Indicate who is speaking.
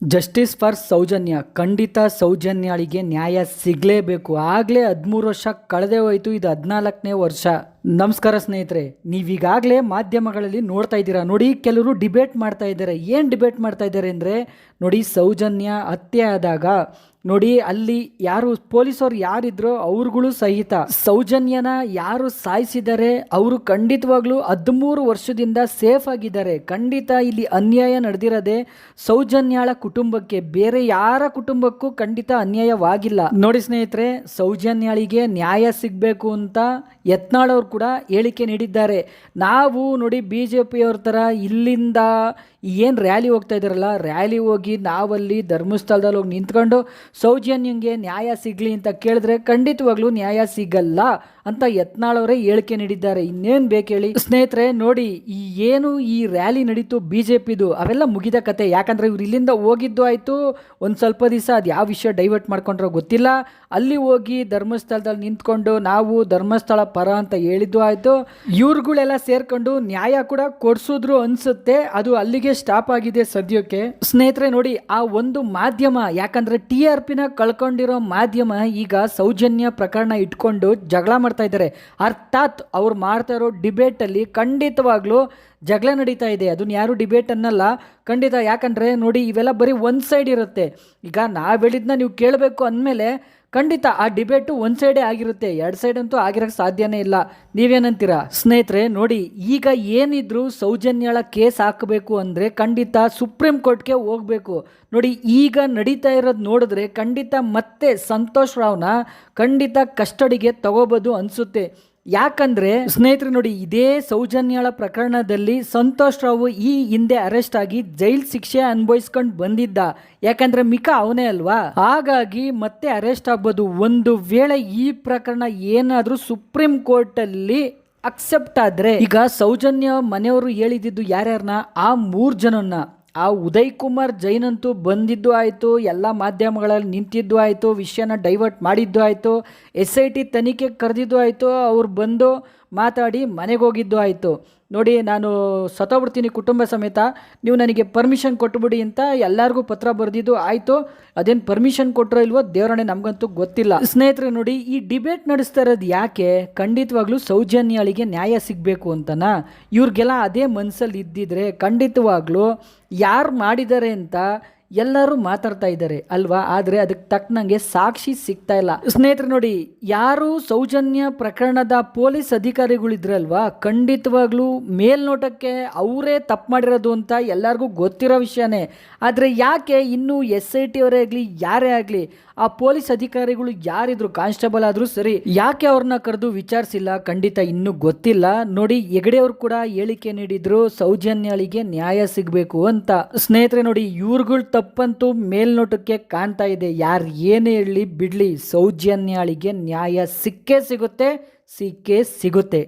Speaker 1: Justice for Soujanya. ಖಂಡಿತ ಸೌಜನ್ಯಾಳಿಗೆ ನ್ಯಾಯ ಸಿಗಲೇಬೇಕು. ಆಗಲೇ 13 ವರ್ಷ ಕಳೆದೇ ಹೋಯಿತು, ಇದು 14ನೇ ವರ್ಷ. ನಮಸ್ಕಾರ ಸ್ನೇಹಿತರೆ, ನೀವೀಗಾಗಲೇ ಮಾಧ್ಯಮಗಳಲ್ಲಿ ನೋಡ್ತಾ ಇದ್ದೀರಾ. ನೋಡಿ, ಕೆಲವರು ಡಿಬೇಟ್ ಮಾಡ್ತಾ ಇದ್ದಾರೆ. ಏನು ಡಿಬೇಟ್ ಮಾಡ್ತಾ ಇದ್ದಾರೆ ಅಂದರೆ, ನೋಡಿ, ಸೌಜನ್ಯ ಹತ್ಯೆ ಆದಾಗ ನೋಡಿ ಅಲ್ಲಿ ಯಾರು ಪೊಲೀಸರು ಯಾರಿದ್ರೋ ಅವ್ರುಗಳು ಸಹಿತ ಸೌಜನ್ಯನ ಯಾರು ಸಾಯಿಸಿದ್ದಾರೆ ಅವರು ಖಂಡಿತವಾಗ್ಲೂ 13 ವರ್ಷದಿಂದ ಸೇಫ್ ಆಗಿದ್ದಾರೆ. ಖಂಡಿತ ಇಲ್ಲಿ ಅನ್ಯಾಯ ನಡೆದಿರೋದೆ ಸೌಜನ್ಯಾಳ ಕುಟುಂಬಕ್ಕೆ, ಬೇರೆ ಯಾರ ಕುಟುಂಬಕ್ಕೂ ಖಂಡಿತ ಅನ್ಯಾಯವಾಗಿಲ್ಲ. ನೋಡಿ ಸ್ನೇಹಿತರೆ, ಸೌಜನ್ಯಾಳಿಗೆ ನ್ಯಾಯ ಸಿಗಬೇಕು ಅಂತ ಯತ್ನಾಳ್ ಅವರು ಕೂಡ ಹೇಳಿಕೆ ನೀಡಿದ್ದಾರೆ. ನಾವು ನೋಡಿ BJP ಅವ್ರ ಥರ ಇಲ್ಲಿಂದ ಏನು ರ್ಯಾಲಿ ಹೋಗ್ತಾ ಇದ್ದಾರಲ್ಲ, ರ್ಯಾಲಿ ಹೋಗಿ ನಾವಲ್ಲಿ ಧರ್ಮಸ್ಥಳದಲ್ಲಿ ಹೋಗಿ ನಿಂತ್ಕೊಂಡು ಸೌಜನ್ಯಂಗೆ ನ್ಯಾಯ ಸಿಗಲಿ ಅಂತ ಕೇಳಿದ್ರೆ ಖಂಡಿತವಾಗ್ಲೂ ನ್ಯಾಯ ಸಿಗಲ್ಲ ಅಂತ ಯತ್ನಾಳ್ ಅವರೇ ಹೇಳಿಕೆ ನೀಡಿದ್ದಾರೆ. ಇನ್ನೇನು ಬೇಕು ಹೇಳಿ ಸ್ನೇಹಿತರೆ. ನೋಡಿ, ಏನು ಈ ರ್ಯಾಲಿ ನಡೀತು BJPದು ಅವೆಲ್ಲ ಮುಗಿದ ಕತೆ. ಯಾಕಂದರೆ ಇವ್ರು ಇಲ್ಲಿಂದ ಹೋಗಿದ್ದು ಆಯಿತು, ಒಂದು ಸ್ವಲ್ಪ ದಿವಸ ಅದು ಯಾವ ವಿಷಯ ಡೈವರ್ಟ್ ಮಾಡ್ಕೊಂಡ್ರೋ ಗೊತ್ತಿಲ್ಲ, ಅಲ್ಲಿ ಹೋಗಿ ಧರ್ಮಸ್ಥಳದಲ್ಲಿ ನಿಂತ್ಕೊಂಡು ನಾವು ಧರ್ಮಸ್ಥಳ ಪರ ಅಂತ ಹೇಳಿದ್ದು ಆಯಿತು. ಇವ್ರುಗಳೆಲ್ಲ ಸೇರ್ಕೊಂಡು ನ್ಯಾಯ ಕೂಡ ಕೊಡಿಸಿದ್ರು ಅನ್ಸುತ್ತೆ. ಅದು ಅಲ್ಲಿಗೆ ಸ್ಟಾಪ್ ಆಗಿದೆ ಸದ್ಯಕ್ಕೆ. ಸ್ನೇಹಿತರೆ ನೋಡಿ, ಆ ಒಂದು ಮಾಧ್ಯಮ, ಯಾಕಂದ್ರೆ TRPನ ಕಳ್ಕೊಂಡಿರೋ ಮಾಧ್ಯಮ ಈಗ ಸೌಜನ್ಯ ಪ್ರಕರಣ ಇಟ್ಕೊಂಡು ಜಗಳ ಮಾಡ್ತಾ ಇದ್ದಾರೆ. ಅರ್ಥಾತ್ ಅವ್ರು ಮಾಡ್ತಾ ಇರೋ ಡಿಬೇಟಲ್ಲಿ ಖಂಡಿತವಾಗ್ಲೂ ಜಗಳ ನಡೀತಾ ಇದೆ. ಅದನ್ನ ಯಾರು ಡಿಬೇಟ್ ಅನ್ನಲ್ಲ ಖಂಡಿತ. ಯಾಕಂದರೆ ನೋಡಿ, ಇವೆಲ್ಲ ಬರೀ ಒಂದು ಸೈಡ್ ಇರುತ್ತೆ. ಈಗ ನಾವು ಹೇಳಿದ್ನ ನೀವು ಕೇಳಬೇಕು ಅಂದಮೇಲೆ ಖಂಡಿತ ಆ ಡಿಬೇಟು ಒಂದು ಸೈಡೇ ಆಗಿರುತ್ತೆ, ಎರಡು ಸೈಡ್ ಅಂತೂ ಆಗಿರೋಕ್ಕೆ ಸಾಧ್ಯನೇ ಇಲ್ಲ. ನೀವೇನಂತೀರಾ ಸ್ನೇಹಿತರೆ? ನೋಡಿ, ಈಗ ಏನಿದ್ರು ಸೌಜನ್ಯಾಳ ಕೇಸ್ ಹಾಕಬೇಕು ಅಂದರೆ ಖಂಡಿತ ಸುಪ್ರೀಂ ಕೋರ್ಟ್ಗೆ ಹೋಗಬೇಕು. ನೋಡಿ, ಈಗ ನಡೀತಾ ಇರೋದು ನೋಡಿದ್ರೆ ಖಂಡಿತ ಮತ್ತೆ ಸಂತೋಷ್ ರಾವ್ನ ಖಂಡಿತ ಕಸ್ಟಡಿಗೆ ತಗೋಬೋದು ಅನಿಸುತ್ತೆ. ಯಾಕಂದರೆ ಸ್ನೇಹಿತರೆ ನೋಡಿ, ಇದೇ ಸೌಜನ್ಯಾಳ ಪ್ರಕರಣದಲ್ಲಿ ಸಂತೋಷ್ ರಾವ್ ಈ ಹಿಂದೆ ಅರೆಸ್ಟ್ ಆಗಿ ಜೈಲ್ ಶಿಕ್ಷೆ ಅನುಭವಿಸ್ಕೊಂಡು ಬಂದಿದ್ದ. ಯಾಕಂದರೆ ಮಿಕಾ ಅವನೇ ಅಲ್ವಾ, ಹಾಗಾಗಿ ಮತ್ತೆ ಅರೆಸ್ಟ್ ಆಗ್ಬೋದು. ಒಂದು ವೇಳೆ ಈ ಪ್ರಕರಣ ಏನಾದರೂ ಸುಪ್ರೀಂ ಕೋರ್ಟಲ್ಲಿ ಅಕ್ಸೆಪ್ಟ್ ಆದರೆ, ಈಗ ಸೌಜನ್ಯ ಮನೆಯವರು ಹೇಳಿದ್ದು ಯಾರ್ಯಾರನ್ನ, ಆ 3 ಜನನ್ನ, ಆ ಉದಯ್ ಕುಮಾರ್ ಜೈನ್ ಅಂತೂ ಬಂದಿದ್ದು ಆಯಿತು, ಎಲ್ಲ ಮಾಧ್ಯಮಗಳಲ್ಲಿ ನಿಂತಿದ್ದು ಆಯಿತು, ವಿಷಯನ ಡೈವರ್ಟ್ ಮಾಡಿದ್ದು ಆಯಿತು, SIT ತನಿಖೆ ಕರೆದಿದ್ದು ಆಯಿತು, ಅವ್ರು ಬಂದು ಮಾತಾಡಿ ಮನೆಗೆ ಹೋಗಿದ್ದು ಆಯಿತು. ನೋಡಿ, ನಾನು ಸತ್ತೋಗ್ಬಿಡ್ತೀನಿ ಕುಟುಂಬ ಸಮೇತ, ನೀವು ನನಗೆ ಪರ್ಮಿಷನ್ ಕೊಟ್ಟುಬಿಡಿ ಅಂತ ಎಲ್ಲರಿಗೂ ಪತ್ರ ಬರೆದಿದ್ದು ಆಯಿತು. ಅದೇನು ಪರ್ಮಿಷನ್ ಕೊಟ್ಟರೋ ಇಲ್ವೋ ದೇವರಣೆ ನಮಗಂತೂ ಗೊತ್ತಿಲ್ಲ. ಸ್ನೇಹಿತರೆ ನೋಡಿ, ಈ ಡಿಬೇಟ್ ನಡೆಸ್ತಾ ಇರೋದು ಯಾಕೆ? ಖಂಡಿತವಾಗ್ಲೂ ಸೌಜನ್ಯಾಳಿಗೆ ನ್ಯಾಯ ಸಿಗಬೇಕು ಅಂತನಾ? ಇವ್ರಿಗೆಲ್ಲ ಅದೇ ಮನಸ್ಸಲ್ಲಿ ಇದ್ದಿದ್ರೆ ಖಂಡಿತವಾಗ್ಲೂ ಯಾರು ಮಾಡಿದ್ದಾರೆ ಅಂತ ಎಲ್ಲರೂ ಮಾತಾಡ್ತಾ ಇದ್ದಾರೆ ಅಲ್ವಾ. ಆದರೆ ಅದಕ್ಕೆ ತಕ್ಕನಂಗೆ ಸಾಕ್ಷಿ ಸಿಗ್ತಾ ಇಲ್ಲ. ಸ್ನೇಹಿತರೆ ನೋಡಿ, ಯಾರು ಸೌಜನ್ಯ ಪ್ರಕರಣದ ಪೊಲೀಸ್ ಅಧಿಕಾರಿಗಳಿದ್ರಲ್ವಾ, ಖಂಡಿತವಾಗ್ಲೂ ಮೇಲ್ನೋಟಕ್ಕೆ ಅವರೇ ತಪ್ಪು ಮಾಡಿರೋದು ಅಂತ ಎಲ್ಲರಿಗೂ ಗೊತ್ತಿರೋ ವಿಷಯನೇ. ಆದರೆ ಯಾಕೆ ಇನ್ನೂ SIT ಅವರೇ ಆಗಲಿ ಯಾರೇ ಆಗಲಿ, ಆ ಪೊಲೀಸ್ ಅಧಿಕಾರಿಗಳು ಯಾರಿದ್ರು, ಕಾನ್ಸ್ಟೇಬಲ್ ಆದರೂ ಸರಿ, ಯಾಕೆ ಅವ್ರನ್ನ ಕರೆದು ವಿಚಾರಿಸಿಲ್ಲ? ಖಂಡಿತ ಇನ್ನೂ ಗೊತ್ತಿಲ್ಲ. ನೋಡಿ, ಹೆಗಡೆ ಅವರು ಕೂಡ ಹೇಳಿಕೆ ನೀಡಿದ್ರು ಸೌಜನ್ಯಾಳಿಗೆ ನ್ಯಾಯ ಸಿಗಬೇಕು ಅಂತ. ಸ್ನೇಹಿತರೆ ನೋಡಿ, ಇವ್ರುಗಳ ತಪ್ಪಂತೂ ಮೇಲ್ನೋಟಕ್ಕೆ ಕಾಣ್ತಾ ಇದೆ. ಯಾರು ಏನೇ ಹೇಳಲಿ ಬಿಡಲಿ, ಸೌಜನ್ಯಾಳಿಗೆ ನ್ಯಾಯ ಸಿಕ್ಕೇ ಸಿಗುತ್ತೆ.